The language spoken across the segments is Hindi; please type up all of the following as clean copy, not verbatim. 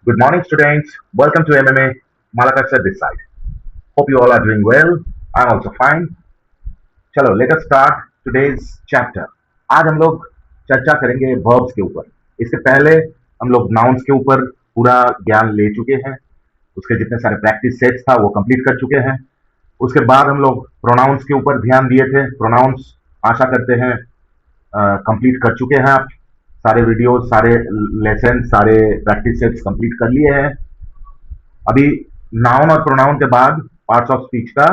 Good morning, students. Welcome to MMA. Malakas at this side. Hope you all are doing well. I'm also fine. चलो let us start today's chapter. आज हम लोग चर्चा करेंगे वर्ब्स के ऊपर। इससे पहले हम लोग नाउन्स के ऊपर पूरा ज्ञान ले चुके हैं। उसके जितने सारे प्रैक्टिस सेट्स था वो कंप्लीट कर चुके हैं। उसके बाद हम लोग प्रोनाउंस के ऊपर ध्यान दिए थे। प्रोनाउंस आशा करते हैं कंप्लीट कर चुके हैं आप। सारे वीडियो, सारे लेसन, सारे प्रैक्टिस सेट्स कंप्लीट कर लिए हैं। अभी नाउन और प्रोनाउन के बाद पार्ट्स ऑफ स्पीच का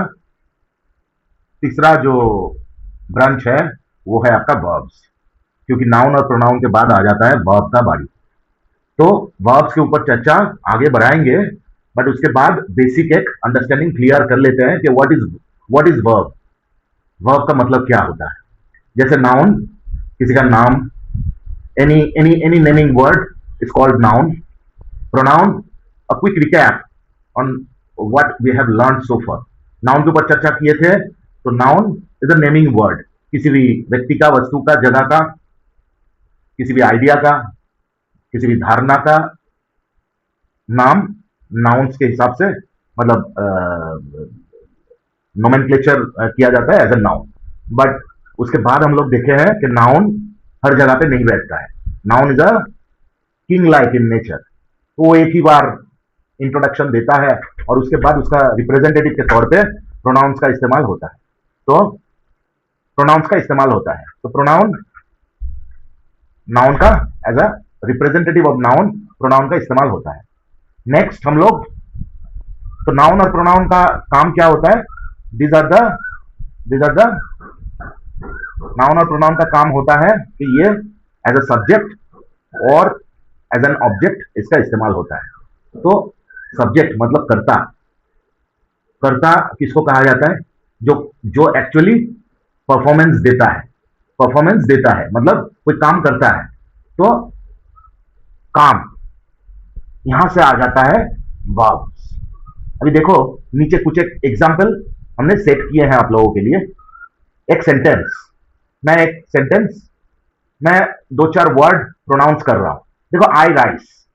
तीसरा जो ब्रांच है वो है आपका वर्ब्स, क्योंकि नाउन और प्रोनाउन के बाद आ जाता है वर्ब का बारी। तो वर्ब्स के ऊपर चर्चा आगे बढ़ाएंगे, बट उसके बाद बेसिक एक अंडरस्टैंडिंग क्लियर कर लेते हैं कि व्हाट इज वर्ब। वर्ब का मतलब क्या होता है। जैसे नाउन, किसी का नाम, any naming word is called noun. Pronoun, a quick recap on what we have learned so far. Noun के ऊपर चर्चा किए थे। तो noun is a naming word, किसी भी व्यक्ति का, वस्तु का, जगह का, किसी भी आइडिया का, किसी भी धारणा का नाम नाउन्स के हिसाब से मतलब नोमेनक्लेचर किया जाता है एज अ नाउन। बट उसके बाद हम लोग देखे हैं कि नाउन हर जगह पे नहीं बैठता है। Noun is a king like in nature. वो एक ही बार इंट्रोडक्शन देता है और उसके बाद उसका रिप्रेजेंटेटिव के तौर पे प्रोनाउंस का इस्तेमाल होता है। तो प्रोनाउंस का इस्तेमाल होता है। तो प्रोनाउन, नाउन का as a representative of noun pronoun का इस्तेमाल होता है। नेक्स्ट हम लोग, तो नाउन और प्रोनाउन का काम क्या होता है। दीज आर द नाउन और प्रोनाउन का काम होता है कि ये एज अ सब्जेक्ट और एज एन ऑब्जेक्ट इसका इस्तेमाल होता है। तो सब्जेक्ट मतलब कर्ता। कर्ता किसको कहा जाता है? जो एक्चुअली परफॉर्मेंस देता है। परफॉर्मेंस देता है मतलब कोई काम करता है। तो काम यहां से आ जाता है वर्ब्स। अभी देखो नीचे कुछ एक एग्जांपल हमने सेट किए हैं आप लोगों के लिए। एक सेंटेंस, मैं दो चार वर्ड प्रोनाउंस कर रहा हूं। देखो, I rice.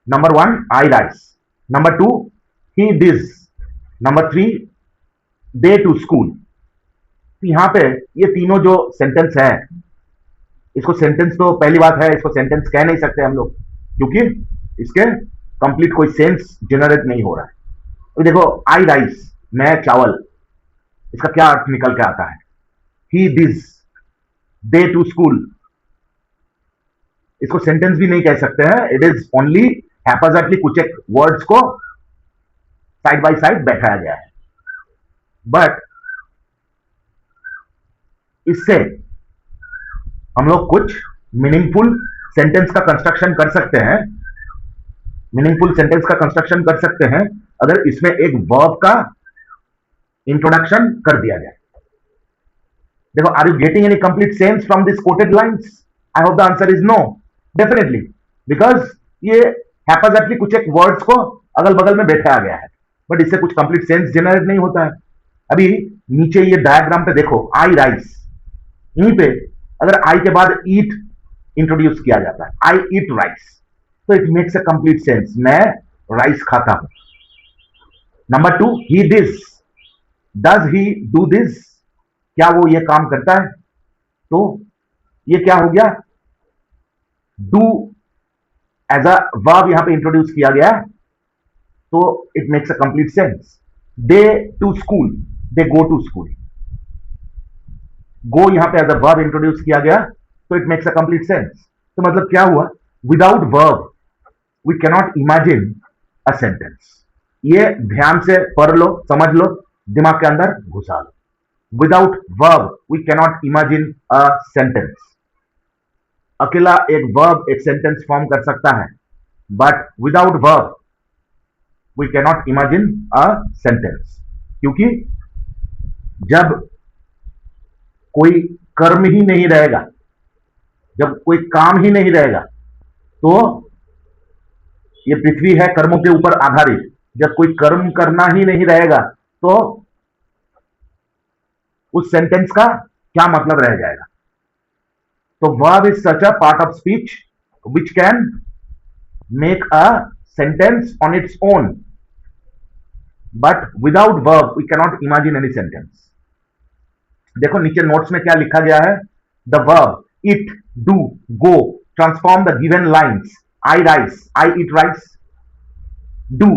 Number 1 I rice, number 2 he does, number 3 they to school. यहां पे ये तीनों जो सेंटेंस है, इसको सेंटेंस तो पहली बात है, इसको सेंटेंस कह नहीं सकते हम लोग, क्योंकि इसके कंप्लीट कोई सेंस जनरेट नहीं हो रहा है। अभी देखो, आई राइस, मैं चावल, इसका क्या अर्थ निकल के आता है? ही डिज, दे टू स्कूल, इसको सेंटेंस भी नहीं कह सकते हैं। इट इज ओनली हैप्पीली कुछ एक वर्ड्स को साइड बाय साइड बैठाया गया है। बट इससे हम लोग कुछ मीनिंगफुल सेंटेंस का कंस्ट्रक्शन कर सकते हैं। मीनिंगफुल सेंटेंस का कंस्ट्रक्शन कर सकते हैं अगर इसमें एक वर्ब का इंट्रोडक्शन कर दिया जाए। देखो, are you getting any complete sense from this quoted lines? I hope the answer is no, definitely, because ये हैप्पीली कुछ एक वर्ड्स को अगल बगल में बैठाया गया है, बट इससे कुछ कंप्लीट सेंस जनरेट नहीं होता है। अभी नीचे ये डायग्राम पे देखो, आई राइस, यहीं पे अगर आई के बाद ईट इंट्रोड्यूस किया जाता है, आई ईट राइस, तो it makes a complete sense, मैं राइस खाता हूं। Number 2 he does, does he do this, क्या वो ये काम करता है? तो ये क्या हो गया? डू एज अ वर्ब यहां पे इंट्रोड्यूस किया गया, तो it makes a complete sense. They to school, they go to school, go यहां पे एज अ वर्ब इंट्रोड्यूस किया गया, तो it makes a complete sense. तो मतलब क्या हुआ? Without verb we cannot imagine a sentence. ये ध्यान से पढ़ लो, समझ लो, दिमाग के अंदर घुसा लो। Without verb we cannot imagine a sentence. अकेला एक वर्ब एक सेंटेंस फॉर्म कर सकता है, but without verb we cannot imagine a sentence. क्योंकि जब कोई कर्म ही नहीं रहेगा, जब कोई काम ही नहीं रहेगा, तो ये पृथ्वी है कर्मों के ऊपर आधारित। जब कोई कर्म करना ही नहीं रहेगा, तो उस सेंटेंस का क्या मतलब रह जाएगा? तो verb is such a part of speech which can make a sentence on its own, but without verb we cannot imagine any sentence. देखो नीचे नोट्स में क्या लिखा गया है, the verb it, do, go transform the given lines, I rice, I eat rice, do,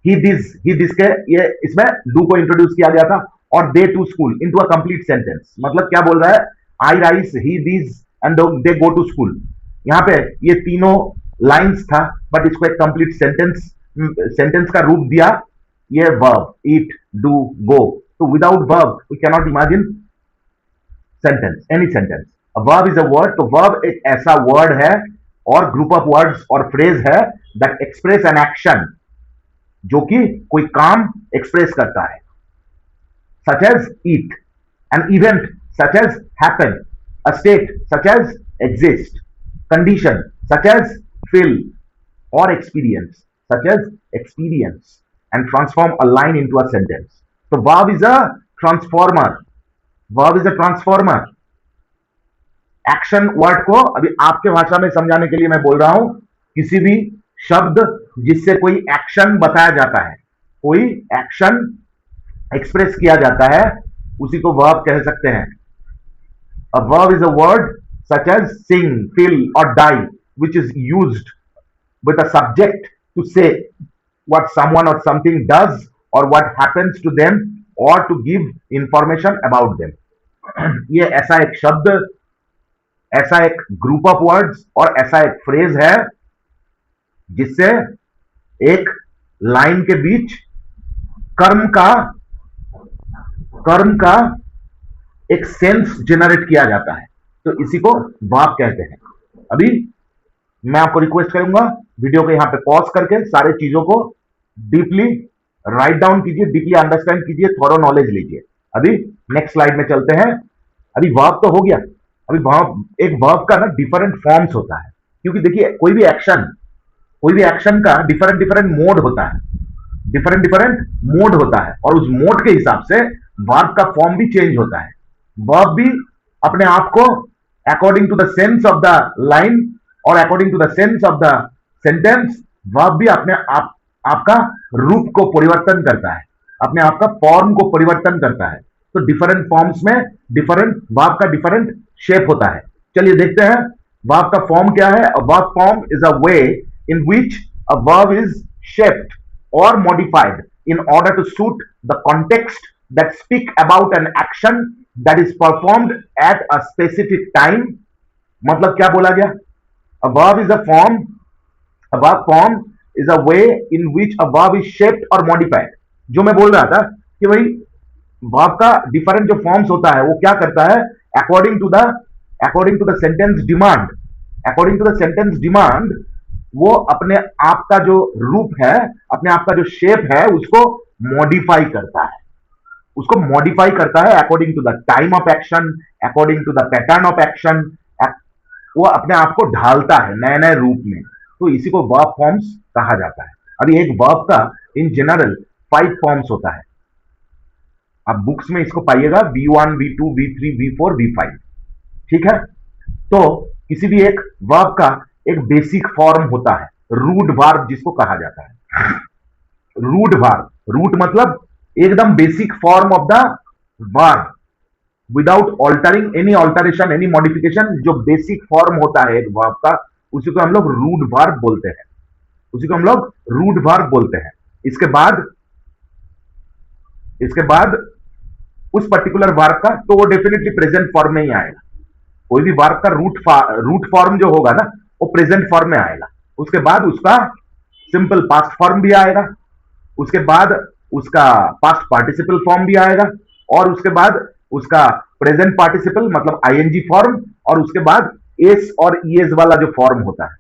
he this के ये इसमें डू को इंट्रोड्यूस किया गया था, और they to school into a complete sentence. मतलब क्या बोल रहा है, I rice, he this and they go to school. यहाँ पे ये तीनों लाइंस था, बट इसको एक कंप्लीट सेंटेंस का रूप दिया, ये वर्ब ईट, डू, गो। तो without verb we cannot imagine sentence, any sentence. Verb is a word, तो वर्ब एक ऐसा वर्ड है और ग्रुप ऑफ वर्ड्स और फ्रेज है दैट एक्सप्रेस एन एक्शन, जो कि कोई काम एक्सप्रेस करता है, such as eat, an event such as happen, a state such as exist, condition such as feel, or experience such as experience, and transform a line into a sentence. So verb is a transformer, verb is a transformer. Action word को अभी आपके भाषा में समझाने के लिए मैं बोल रहा हूं, किसी भी शब्द जिससे कोई एक्शन बताया जाता है, कोई एक्शन एक्सप्रेस किया जाता है, उसी को वर्ब कह सकते हैं। A verb is a word such as sing, feel or die, which is used with a subject to say what someone or something does or what happens to them or to give information about them. ये ऐसा एक शब्द, ऐसा एक ग्रुप ऑफ वर्ड्स और ऐसा एक फ्रेज है जिससे एक लाइन के बीच कर्म का एक सेंस जनरेट किया जाता है, तो इसी को वर्ब कहते हैं। अभी मैं आपको रिक्वेस्ट करूंगा, वीडियो को यहां पे पॉज करके सारे चीजों को डीपली राइट डाउन कीजिए, डीपली अंडरस्टैंड कीजिए, थोरो नॉलेज लीजिए। अभी नेक्स्ट स्लाइड में चलते हैं। अभी वर्ब तो हो गया, अभी एक वर्ब का ना डिफरेंट फॉर्म्स होता है, क्योंकि देखिए कोई भी एक्शन का डिफरेंट मोड होता है, डिफरेंट मोड होता है, और उस मोड के हिसाब से वर्ब का फॉर्म भी चेंज होता है। वर्ब भी अपने आप को according to the sense of the line और according to the sense of the sentence, verb भी अपने आपका रूप को परिवर्तन करता है, अपने आप का फॉर्म को परिवर्तन करता है। तो डिफरेंट फॉर्म्स में डिफरेंट वर्ब का डिफरेंट शेप होता है। चलिए देखते हैं वर्ब का फॉर्म क्या है। A verb form is a way in which a verb is shaped or modified in order to suit the context that speak about an action that is performed at a specific time. मतलब क्या बोला गया, a verb form is a way in which a verb is shaped or modified. जो मैं बोल रहा था कि भाई verb का डिफरेंट जो फॉर्म्स होता है वो क्या करता है, according to the sentence demand, वो अपने आप का जो रूप है, अपने आप का जो शेप है, उसको मॉडिफाई करता है according to the time of action, according to the pattern of action, वो अपने आप को ढालता है नए नए रूप में। तो इसी को वर्ब फॉर्म्स कहा जाता है। अभी एक वर्ब का इन जनरल 5 फॉर्म्स होता है, आप बुक्स में इसको पाइएगा, V1, V2, V3, V4, V5, ठीक है। तो किसी भी एक वर्ब का एक बेसिक फॉर्म होता है, रूट वर्ब जिसको कहा जाता है। रूट वर्ब, रूट मतलब एकदम basic form of the verb without altering any alteration, any modification. जो बेसिक फॉर्म होता है एक वर्ब का, उसी को हम लोग रूट वर्ब बोलते हैं। इसके बाद उस पर्टिकुलर वर्ब का तो वो डेफिनेटली प्रेजेंट फॉर्म में ही आएगा। कोई भी वर्ब का रूट फॉर्म जो होगा ना, वो प्रेजेंट फॉर्म में आएगा। उसके बाद उसका सिंपल पास्ट फॉर्म भी आएगा, उसके बाद उसका पास्ट पार्टिसिपल फॉर्म भी आएगा, और उसके बाद उसका प्रेजेंट पार्टिसिपल मतलब आईएनजी फॉर्म, और उसके बाद एस और ईएस वाला जो फॉर्म होता है।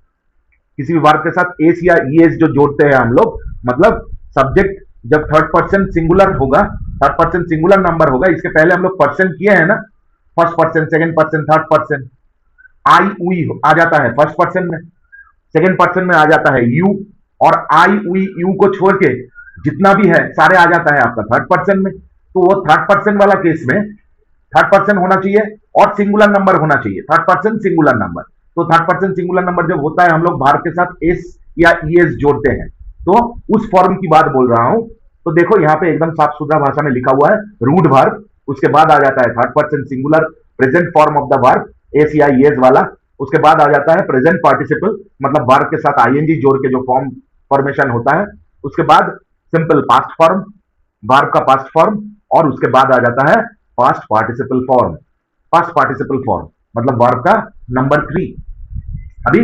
किसी भी वर्ब के साथ एस या ईएस जो जोड़ते हैं हम लोग, मतलब सब्जेक्ट जब थर्ड पर्सन सिंगुलर होगा, थर्ड पर्सन सिंगुलर नंबर होगा, इसके पहले हम लोग पर्सन किए हैं ना, first person, second person, third person. I we आ जाता है फर्स्ट पर्सन में, सेकंड पर्सन में आ जाता है यू, और आई उई यू को छोड़ के जितना भी है सारे आ जाता है आपका थर्ड पर्सन में। तो वो थर्ड पर्सन वाला केस में थर्ड पर्सन होना चाहिए और सिंगुलर नंबर होना चाहिए, थर्ड पर्सन सिंगुलर नंबर। तो थर्ड पर्सन सिंगुलर नंबर जब होता है, हम लोग भार के साथ एस या ईएस जोड़ते हैं, तो उस फॉर्म की बात बोल रहा हूं। तो देखो यहाँ पे एकदम साफ सुथरा भाषा में लिखा हुआ है रूट वर्ब, उसके बाद आ जाता है third person singular present form of the verb, S या ईएस वाला। उसके बाद आ जाता है प्रेजेंट पार्टिसिपल, मतलब वर्ब के साथ आईएनजी जोड़ के जो फॉर्म फॉर्मेशन होता है। उसके बाद सिंपल पास्ट फॉर्म, वर्ब का पास्ट फॉर्म, और उसके बाद आ जाता है past participle form. Past participle form मतलब वर्ब का नंबर 3। अभी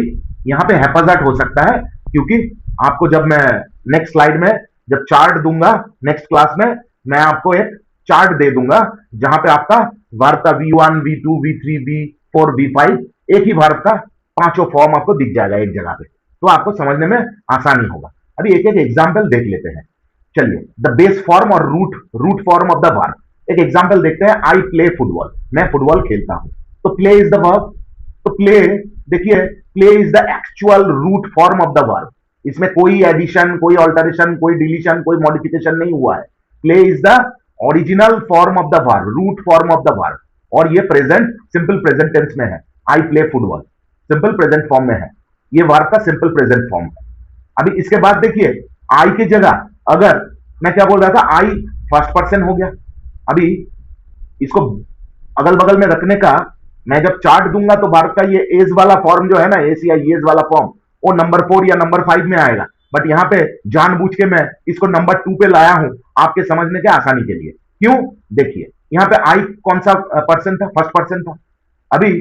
यहाँ पे हैप्पीजार्ट हो सकता है, क्योंकि आपको जब मैं नेक्स्ट स्लाइड में जब चार्ट दूंगा नेक्स्ट क्लास में, मैं आपको एक चार्ट दे दूंगा जहां पे आपका वर्ब का V1 V2 V3 V4 V5 एक ही वर्ब का पांचों फॉर्म आपको दिख जाएगा एक जगह पे, तो आपको समझने में आसानी होगा। अभी एक एक एग्जाम्पल देख लेते हैं। चलिए, द बेस फॉर्म और root form of the verb. एक एग्जाम्पल देखते हैं, आई प्ले फुटबॉल, मैं फुटबॉल खेलता हूं। तो प्ले इज द वर्ब, तो प्ले, देखिए play is the actual root form of the verb. इसमें कोई एडिशन, कोई ऑल्टरेशन, कोई डिलीशन, कोई मॉडिफिकेशन नहीं हुआ है। Play is the original form of the verb, root form of the verb, और ये प्रेजेंट सिंपल प्रेजेंट टेंस में है। I play football simple present form में है, ये वर्ब का सिंपल प्रेजेंट फॉर्म है। अभी इसके बाद देखिए, आई की जगह अगर मैं क्या बोल रहा था, आई फर्स्ट पर्सन हो गया। अभी इसको अगल बगल में रखने का, मैं जब चार्ट दूंगा तो वर्ब का ये एज वाला फॉर्म जो है ना, एस या एज वाला फॉर्म, वो नंबर 4 या नंबर 5 में आएगा। बट यहाँ पे जानबूझ के मैं इसको नंबर 2 पे लाया हूं आपके समझने के आसानी के लिए। क्यों? देखिए यहाँ पे आई कौन सा पर्सन था, फर्स्ट पर्सन था। अभी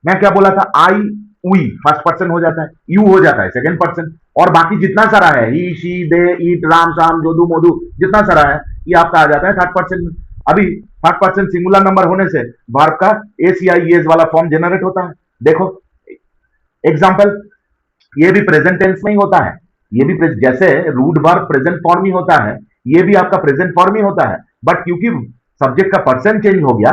मैं क्या बोला था, आई वी फर्स्ट पर्सन हो जाता है, यू हो जाता है सेकंड पर्सन, और बाकी जितना सारा है ही शी दे ईट राम शाम जोदू मोदू जितना सारा है, ये आपका आ जाता है थर्ड पर्सन में। अभी थर्ड पर्सन सिंगुलर नंबर होने से वर्ब का एस या ईएस वाला फॉर्म जनरेट होता है। देखो एग्जांपल, ये भी प्रेजेंट टेंस में ही होता है, ये भी जैसे रूट वर्ब प्रेजेंट फॉर्म ही होता है, ये भी आपका प्रेजेंट फॉर्म ही होता है। बट क्योंकि सब्जेक्ट का पर्सन चेंज हो गया,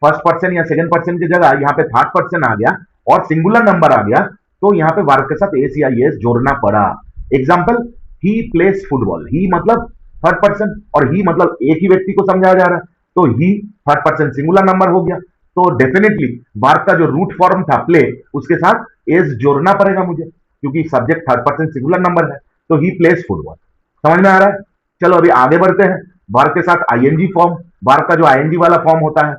फर्स्ट पर्सन या सेकंड पर्सन की जगह यहाँ पे थर्ड पर्सन आ गया और सिंगुलर नंबर आ गया, तो यहाँ पे वर्ब के साथ एस या एस जोड़ना पड़ा। एग्जाम्पल, ही प्लेस फुटबॉल, ही मतलब थर्ड पर्सन और ही मतलब एक ही व्यक्ति को समझाया जा रहा है, तो ही थर्ड पर्सन सिंगुलर नंबर हो गया। तो डेफिनेटली वर्ब का जो रूट फॉर्म था प्ले, उसके साथ एस जोड़ना पड़ेगा मुझे, क्योंकि subject third person singular number है। तो ही प्लेस फुटबॉल, समझ में आ रहा है? चलो अभी आगे बढ़ते हैं। वर्ब के साथ आईएनजी फॉर्म, वर्ब का जो आईएनजी वाला फॉर्म होता है,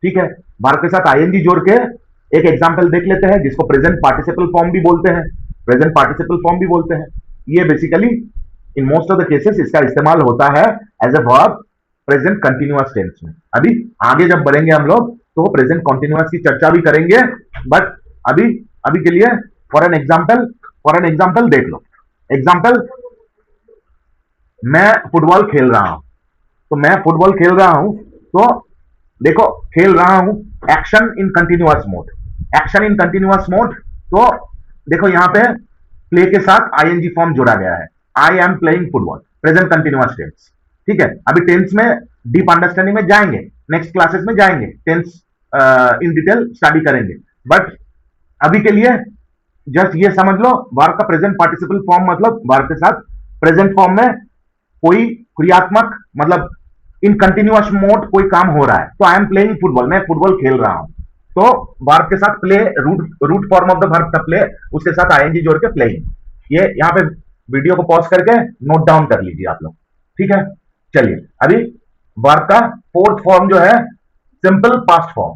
ठीक है, वर्ब के साथ आईएनजी जोड़ के एक एग्जांपल देख लेते हैं, जिसको प्रेजेंट पार्टिसिपल फॉर्म भी बोलते हैं, प्रेजेंट पार्टिसिपल फॉर्म भी बोलते हैं। ये basically in most of the cases इसका इस्तेमाल होता है as a verb present continuous tense में। अभी आगे जब बढ़ेंगे हम लोग तो प्रेजेंट कंटिन्यूअस की चर्चा भी करेंगे, बट अभी अभी के लिए फॉर एन एग्जांपल देख लो। एग्जांपल, मैं फुटबॉल खेल रहा हूं, तो मैं फुटबॉल खेल रहा हूं, तो देखो खेल रहा हूं, action in continuous mode, action in continuous mode. तो देखो यहां पे प्ले के साथ आईएनजी फॉर्म जोड़ा गया है, I am playing football, present continuous tense. ठीक है, अभी टेंस में डीप अंडरस्टैंडिंग में जाएंगे, नेक्स्ट क्लासेस में जाएंगे, टेंस इन डिटेल स्टडी करेंगे। बट अभी के लिए जस्ट ये समझ लो, वर्ब का प्रेजेंट पार्टिसिपल फॉर्म मतलब वर्ब के साथ प्रेजेंट फॉर्म में कोई क्रियात्मक, मतलब इन कंटिन्यूअस मोड कोई काम हो रहा है, तो आई एम प्लेइंग फुटबॉल, मैं फुटबॉल खेल रहा हूं, तो वर्ब के साथ play, root form of the verb का प्ले, उसके साथ आईएनजी जोड़ के प्लेइंग। ये यहां पे वीडियो को पॉज करके नोट डाउन कर लीजिए आप लोग, ठीक है। चलिए अभी वर्ब का फोर्थ फॉर्म जो है simple past form,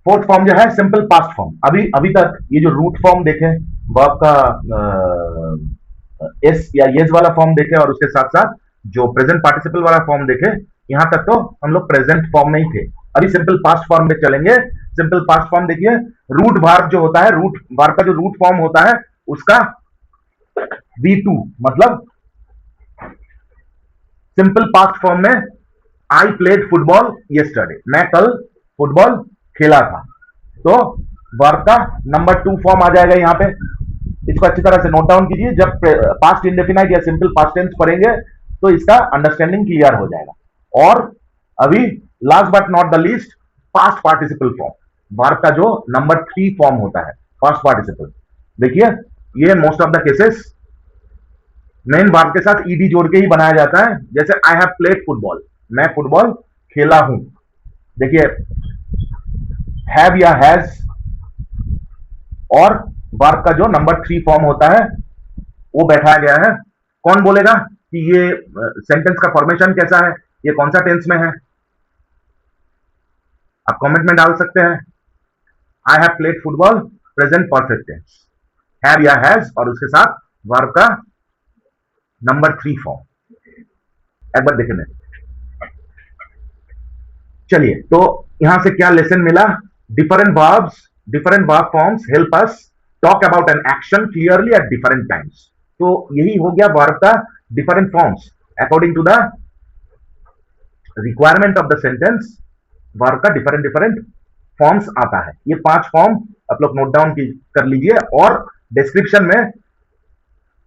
fourth form जो है सिंपल पास्ट फॉर्म। अभी तक ये जो रूट फॉर्म देखे, वर्ब का एस या एस वाला फॉर्म देखे, और उसके साथ साथ जो प्रेजेंट पार्टिसिपल वाला फॉर्म देखे, यहां तक तो हम लोग प्रेजेंट फॉर्म में ही थे। अभी सिंपल पास्ट फॉर्म में चलेंगे। सिंपल पास्ट फॉर्म देखिए, रूट वर्ब जो होता है, रूट वर्ब का जो रूट फॉर्म होता है उसका V2 मतलब सिंपल पास्ट फॉर्म में आई प्लेड फुटबॉल यस्टरडे, मैं कल फुटबॉल खेला था, तो वर्ब का नंबर 2 फॉर्म आ जाएगा यहां पे। इसको अच्छी तरह से नोट डाउन कीजिए, जब पास्ट इंडेफिनाइट या सिंपल पास्ट टेंस पढ़ेंगे तो इसका अंडरस्टैंडिंग क्लियर हो जाएगा। और अभी last but not the least, past participle form, verb का जो नंबर 3 फॉर्म होता है पास्ट पार्टिसिपल। देखिए ये most of the cases main verb के साथ ईडी जोड़ के ही बनाया जाता है, जैसे आई हैव प्लेड फुटबॉल, मैं फुटबॉल खेला हूं। देखिए हैव या हैज और वर्ब का जो नंबर 3 फॉर्म होता है वो बैठाया गया है। कौन बोलेगा कि ये सेंटेंस का फॉर्मेशन कैसा है, ये कौन सा टेंस में है? आप कमेंट में डाल सकते हैं। I have played football, present perfect tense. Have या हैज और उसके साथ वर्ब का नंबर 3 फॉर्म। एक बार देखें। चलिए, तो यहां से क्या लेसन मिला? Different verbs, different verb forms help us talk about an action clearly at different times. तो यही हो गया वर्ब का different forms according to the requirement of the sentence. Verb का डिफरेंट डिफरेंट फॉर्म्स आता है। ये 5 फॉर्म आप लोग नोट डाउन कर लीजिए और डिस्क्रिप्शन में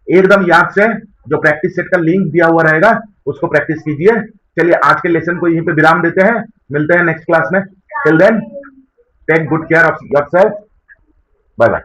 एकदम याद से जो प्रैक्टिस सेट का लिंक दिया हुआ रहेगा उसको प्रैक्टिस कीजिए। चलिए, आज के लेसन को यहीं पे विराम देते हैं। मिलते हैं नेक्स्ट क्लास में। Till then, take good care of yourself. Bye bye.